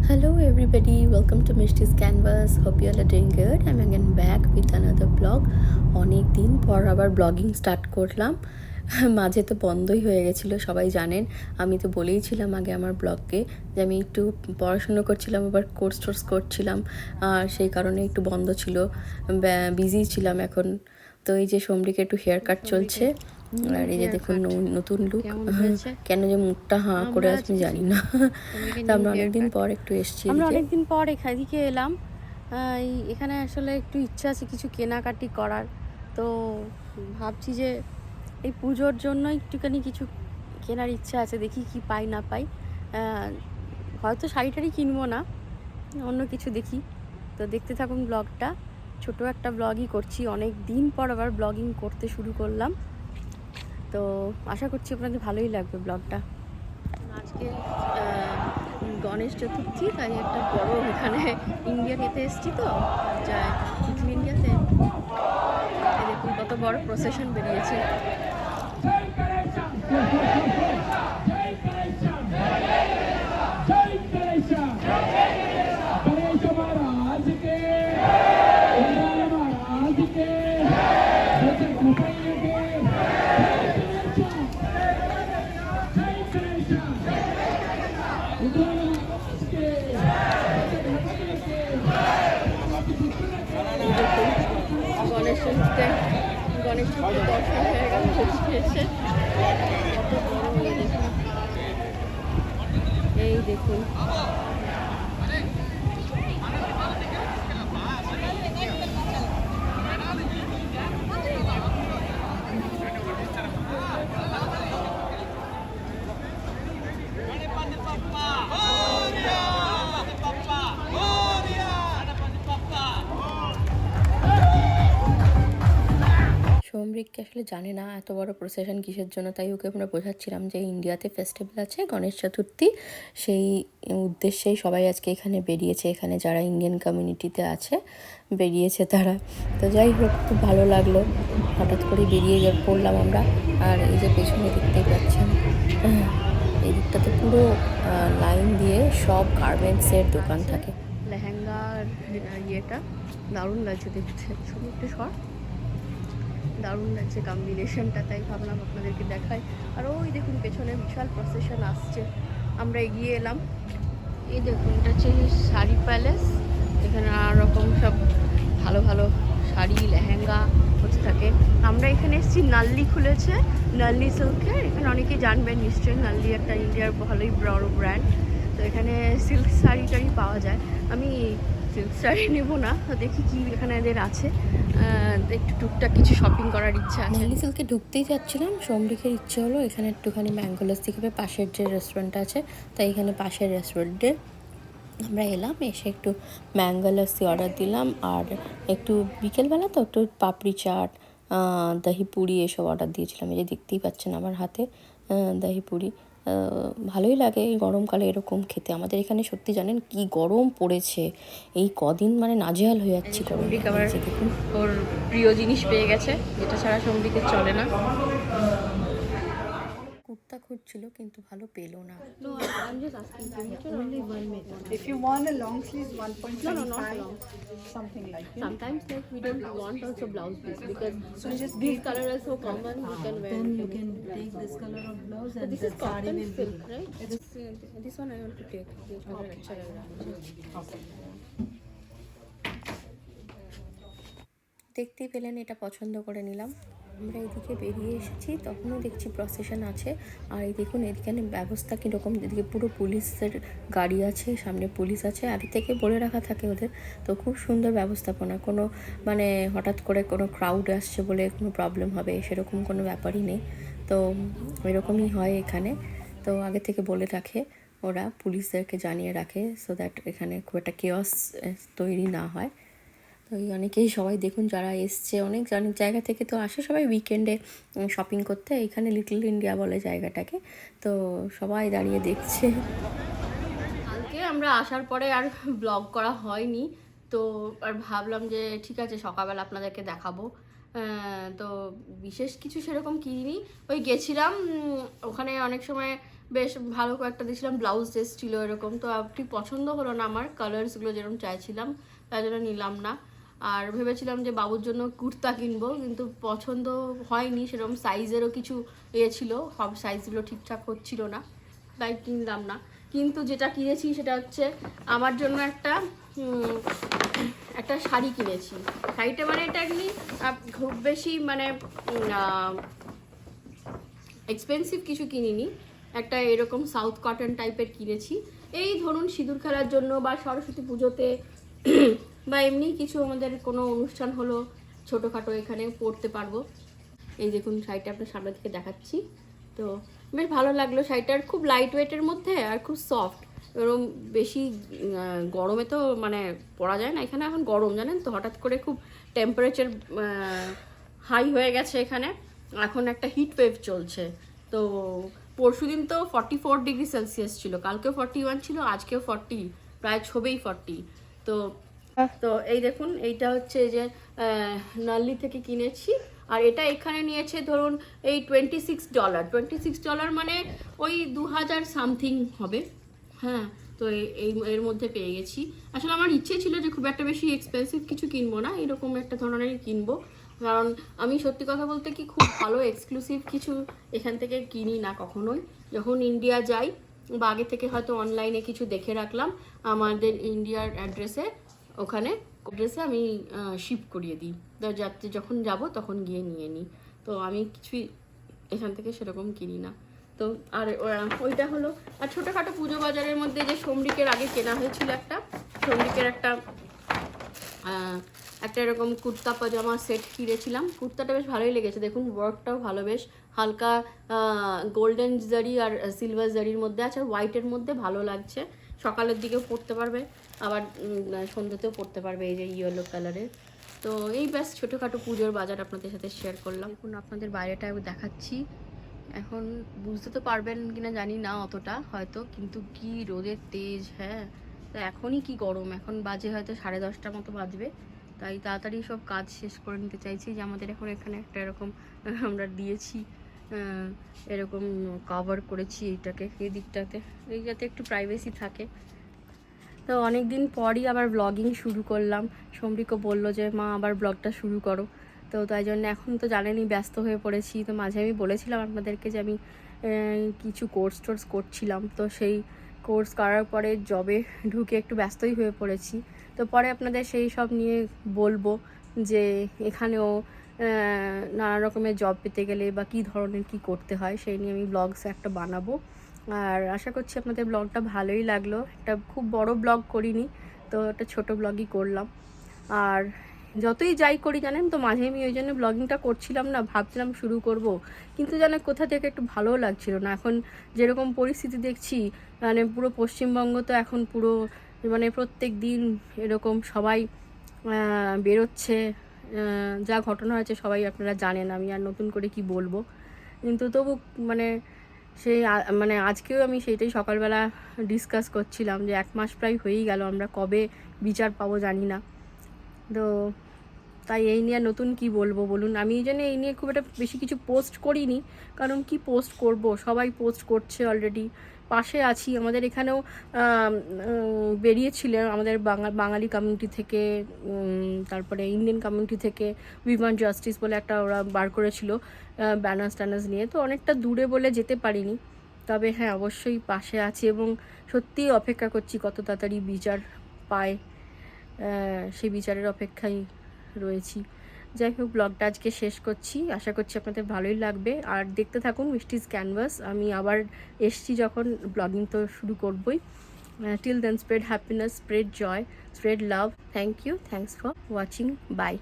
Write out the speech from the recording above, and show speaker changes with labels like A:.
A: Hello everybody, welcome to Mishti's Canvas. Hope you all are doing good. I'm again back with another vlog. অনেক দিন পর আবার blogging start করলাম। মাঝে তো বন্ধই হয়ে গেছিলো, সবাই জানেন। আমি তো বলেইছিলাম আগে আমার ব্লগকে যে আমি একটু পড়াশুনো করছিলাম, আবার কোর্স করছিলাম, আর সেই কারণে একটু বন্ধ ছিল, বিজি ছিলাম এখন। তো এই যে সমরিকে একটু হেয়ার কাট চলছে, আর এই যে দেখুন নতুন লুক। কেন যে মুখটা হাঁ করে আছে আমি জানি না। তো আমরা অনেকদিন পর একটু এসেছি,
B: অনেকদিন পর এদিকে এলাম। এখানে আসলে একটু ইচ্ছা আছে কিছু কেনাকাটি করার, তো ভাবছি যে এই পুজোর জন্য একটুখানি কিছু কেনার ইচ্ছা আছে, দেখি কি পাই না পাই। হয়তো শাড়ি টাড়ি কিনবো না, অন্য কিছু দেখি। তো দেখতে থাকুন ব্লগটা। ছোট একটা ব্লগই করছি, অনেক দিন পর আবার ব্লগিং করতে শুরু করলাম, তো আশা করছি আপনাদের ভালোই লাগবে ব্লগটা। আজকে গণেশ চতুর্থী, তাই একটা বড় এখানে ইন্ডিয়া খেতে এসেছি, তো যায় লিটল ইন্ডিয়াতে। দেখুন কত বড় প্রসেশন বেরিয়েছে। গণেশ ঠাকুর দর্শন হয়ে গেল, এসে কত বড় হয়ে দেখুন, এই দেখুন।
A: সমরিককে আসলে জানে না এত বড় প্রসেশন কিসের জন্য, তাই ওকে আমরা বোঝাচ্ছিলাম যে ইন্ডিয়াতে ফেস্টিভ্যাল আছে গণেশ চতুর্থী, সেই উদ্দেশ্যেই সবাই আজকে এখানে বেরিয়েছে, এখানে যারা ইন্ডিয়ান কমিউনিটিতে আছে বেরিয়েছে তারা। তো যাই হোক, খুব ভালো লাগলো, হঠাৎ করে বেরিয়ে পড়লাম আমরা। আর এই যে পেছনে দেখতেই পাচ্ছেন, এই দিকটাতে পুরো লাইন দিয়ে সব গার্মেন্টসের দোকান থাকে।
B: লেহেঙ্গার ইয়েটা দারুণ লাগছে দেখতে, শুধু একটু শর্ট, দারুণ লাগছে কম্বিনেশনটা, তাই ভাবলাম আপনাদেরকে দেখাই। আর ওই দেখুন পেছনে বিশাল প্রসেশন আসছে, আমরা এগিয়ে এলাম। এই দেখুন, এটা হচ্ছে শাড়ি প্যালেস, এখানে নানা রকম সব ভালো ভালো শাড়ি লেহেঙ্গা হচ্ছে থাকে। আমরা এখানে এসেছি, নাল্লি খুলেছে, নাল্লি সিল্কের। এখানে অনেকেই জানবেন নিশ্চয়ই, নাল্লি একটা ইন্ডিয়ার ভালোই বড় ব্র্যান্ড। তো এখানে সিল্ক শাড়ি টাড়ি পাওয়া যায়। আমি সিল্ক শাড়ি নেবো না, তো দেখি কি এখানে এদের আছে, একটু টুকটাক কিছু শপিং করার ইচ্ছা আছে।
A: নাল্লি সিল্কে ঢুকতেই যাচ্ছিলাম, সমরিকের ইচ্ছে হলো এখানে একটুখানি ম্যাঙ্গো লাস্সি খাবে, পাশের যে রেস্টুরেন্টটা আছে, তাই এখানে পাশের রেস্টুরেন্টে আমরা এলাম, এসে একটু ম্যাঙ্গো লাস্সি অর্ডার দিলাম, আর একটু বিকেলবেলা তো একটু পাপড়ি চাট, দহি পুরি এসব অর্ডার দিয়েছিলাম। এই যে দেখতেই পাচ্ছেন আমার হাতে দহি পুরি। ভালোই লাগে এই গরমকালে এরকম খেতে। আমাদের এখানে সত্যি জানেন কি গরম পড়েছে, এই কদিন মানে নাজেহাল হয়ে যাচ্ছি গরম।
B: দেখুন ওর প্রিয় জিনিস পেয়ে গেছে, এটা ছাড়া সমৃদ্ধের চলে না।
A: কুর্তা খুঁজছিল কিন্তু ভালো পেলো না।
B: No, I'm just asking.
C: Only 1 meter. If you want a long sleeve, 1.25.
B: No, not long.
C: Something like that.
B: Sometimes like we don't want also blouse piece, because
C: So just
B: this
C: take
B: color is so common, we can wear.
C: Then you can take this color of blouse
B: So
C: and
B: this
C: the
B: is
C: sari
B: cotton
C: will be.
B: silk, right? This one I want to take. This color अच्छा लग रहा है मुझे.
C: Okay.
A: দেখতেই পেলেন, এটা পছন্দ করে নিলাম। আমরা এদিকে বেরিয়ে এসেছি, তখনও দেখছি প্রসেশন আছে। আর এই দেখুন এখানে ব্যবস্থা কীরকম, এদিকে পুরো পুলিশের গাড়ি আছে, সামনে পুলিশ আছে, আগে থেকে বলে রাখা থাকে ওদের। তো খুব সুন্দর ব্যবস্থাপনা, কোনো মানে হঠাৎ করে কোনো ক্রাউড আসছে বলে কোনো প্রবলেম হবে সেরকম কোনো ব্যাপারই নেই। তো এরকমই হয় এখানে, তো আগে থেকে বলে রাখে ওরা, পুলিশদেরকে জানিয়ে রাখে, সো দ্যাট এখানে খুব একটা কেওয়াস তৈরি না হয়। তো এই অনেকেই সবাই দেখুন যারা এসছে অনেক জায়গা থেকে তো আসে সবাই উইকেন্ডে শপিং করতে, এখানে লিটল ইন্ডিয়া বলে জায়গাটাকে, তো সবাই দাঁড়িয়ে দেখছে।
B: কালকে আমরা আসার পরে আর ব্লগ করা হয়নি, তো আর ভাবলাম যে ঠিক আছে সকালবেলা আপনাদেরকে দেখাবো। তো বিশেষ কিছু সেরকম কিনিনি, ওই গেছিলাম ওখানে অনেক সময় বেশ ভালো কয়েকটা দিয়েছিলাম, ব্লাউজ এসেছিল এরকম, তো ঠিক পছন্দ হলো না আমার কালার্সগুলো যেরকম চাইছিলাম, তাই জন্য নিলাম না। আর ভেবেছিলাম যে বাবুর জন্য কুর্তা কিনবো, কিন্তু পছন্দ হয়নি, সেরকম সাইজেরও কিছু ছিল, সব সাইজগুলো ঠিকঠাক হচ্ছিল না, তাই কিনলাম না। কিন্তু যেটা কিনেছি সেটা হচ্ছে আমার জন্য একটা শাড়ি কিনেছি। শাড়িটা মানে এটা এমনি খুব বেশি মানে এক্সপেন্সিভ কিছু কিনিনি, একটা এরকম সাউথ কটন টাইপের কিনেছি। এই ধরুন সিঁদুর খেলার জন্য বা সরস্বতী পুজোতে বা এমনি কিছু আমাদের কোনো অনুষ্ঠান হলো ছোটোখাটো এখানে পরতে পারবো। এই দেখুন শাড়িটা আপনার সামনে থেকে দেখাচ্ছি, তো বেশ ভালো লাগলো শাড়িটার, খুব লাইট ওয়েটের মধ্যে আর খুব সফট, এরকম বেশি গরমে তো মানে পরা যায় না, এখানে এখন গরম জানেন তো, হঠাৎ করে খুব টেম্পারেচার হাই হয়ে গেছে এখানে, এখন একটা হিট ওয়েভ চলছে। তো পরশুদিন তো 44 ডিগ্রি সেলসিয়াস ছিল, কালকেও 41 ছিল, আজকেও 40, প্রায় ছবেই 40। তো এই দেখুন এইটা হচ্ছে যে নাল্লি থেকে কিনেছি, আর এটা এখানে নিয়েছে ধরুন এই $26 মানে ওই 2000 সামথিং হবে। হ্যাঁ, তো এই এর মধ্যে পেয়ে গেছি। আসলে আমার ইচ্ছে ছিল যে খুব একটা বেশি এক্সপেন্সিভ কিছু কিনবো না, এরকম একটা ধরনেরই কিনবো, কারণ আমি সত্যি কথা বলতে কি খুব ভালো এক্সক্লুসিভ কিছু এখান থেকে কিনি না কখনোই। যখন ইন্ডিয়া যাই বা আগে থেকে হয়তো অনলাইনে কিছু দেখে রাখলাম আমাদের ইন্ডিয়ার অ্যাড্রেসে, ওখানে অ্যাড্রেসে আমি শিপ করিয়ে দিই, যাতে যখন যাব তখন গিয়ে নিয়ে নিই। তো আমি কিছুই এখান থেকে সেরকম কিনি না। তো আর ওইটা হলো, আর ছোটোখাটো পুজো বাজারের মধ্যে যে সমরিকের আগে কেনা হয়েছিল সমরিকের একটা এরকম কুর্তা পাজামা সেট কিনেছিলাম, কুর্তাটা বেশ ভালোই লেগেছে, দেখুন ওয়ার্কটাও ভালো, বেশ হালকা গোল্ডেন জারি আর সিলভার জারির মধ্যে আছে, আর হোয়াইটের মধ্যে ভালো লাগছে, সকালের দিকেও পরতে পারবে, আবার সন্ধ্যেতেও পরতে পারবে, এই যে ইয়েলো কালারের। তো এই ব্যাস ছোটোখাটো পুজোর বাজার আপনাদের সাথে শেয়ার করলাম। দেখুন আপনাদের বাইরেটা দেখাচ্ছি, এখন বুঝতে তো পারবেন কিনা জানি না অতটা হয়তো, কিন্তু কি রোদের তেজ, হ্যাঁ, তো এখনই কি গরম, এখন বাজে হয়তো 10:30 মতো বাজবে, তাই তাড়াতাড়ি সব কাজ শেষ করে নিতে চাইছি। যে আমাদের এখন এখানে একটা এরকম আমরা দিয়েছি, এরকম কভার করেছি এইটাকে, এই দিকটাতে, এই যাতে একটু প্রাইভেসি থাকে। তো অনেক দিন পরই আবার ব্লগিং শুরু করলাম, সমরিকও বললো যে মা আবার ব্লগটা শুরু করো, তো তাই জন্য এখন তো জানেনই ব্যস্ত হয়ে পড়েছি। তো মাঝে আমি বলেছিলাম আপনাদেরকে যে আমি কিছু কোর্স করছিলাম, তো সেই কোর্স করার পরে জবে ঢুকে একটু ব্যস্তই হয়ে পড়েছি। তো পরে আপনাদের সেই সব নিয়ে বলবো যে এখানেও নানা রকমের জব পেতে গেলে বা কী ধরনের কি করতে হয়, সেই নিয়ে আমি ব্লগস একটা বানাবো। আর আশা করছি আপনাদের ব্লগটা ভালোই লাগলো, একটা খুব বড় ব্লগ করিনি, তো একটা ছোট ব্লগই করলাম। আর যতই যাই করি জানেন তো, মাঝে আমি ওই জন্য ব্লগিংটা করছিলাম না, ভাবছিলাম শুরু করব, কিন্তু জানেন কোথা থেকে একটু ভালোও লাগছিল না। এখন যেরকম পরিস্থিতি দেখছি, মানে পুরো পশ্চিমবঙ্গ তো এখন পুরো মানে প্রত্যেক দিন এরকম সবাই বেরোচ্ছে, যা ঘটনা হয়েছে সবাই আপনারা জানেন, আমি আর নতুন করে কি বলবো। কিন্তু তবু মানে সেই মানে আজকেও আমি সেইটাই সকালবেলা ডিসকাস করছিলাম যে 1 মাস প্রায় হয়েই গেল, আমরা কবে বিচার পাবো জানি না। তো তাই এই নিয়ে নতুন কি বলবো বলুন, আমি এই জন্য এই নিয়ে খুব একটা বেশি কিছু পোস্ট করিনি, কারণ কি পোস্ট করব, সবাই পোস্ট করছে অলরেডি, পাশে আছি। আমাদের এখানেও বেরিয়েছিলেন আমাদের বাঙালি কমিউনিটি থেকে, তারপরে ইন্ডিয়ান কমিউনিটি থেকে উইমেন জাস্টিস বলে একটা ওরা বার করেছিল ব্যানার্স ট্যানার্স নিয়ে, তো অনেকটা দূরে বলে যেতে পারিনি, তবে হ্যাঁ অবশ্যই পাশে আছি এবং সত্যিই অপেক্ষা করছি কত তাড়াতাড়ি বিচার পায়, সেই বিচারের অপেক্ষায় রয়েছি। যাই হোক, ব্লগটা আজকে শেষ করছি, আশা করছি আপনাদের ভালোই লাগবে, আর দেখতে থাকুন মিষ্টিজ ক্যানভাস। আমি আবার এসছি যখন, ব্লগিং তো শুরু করবই। Till then, spread happiness, spread joy, spread love. Thank you, thanks for watching, by.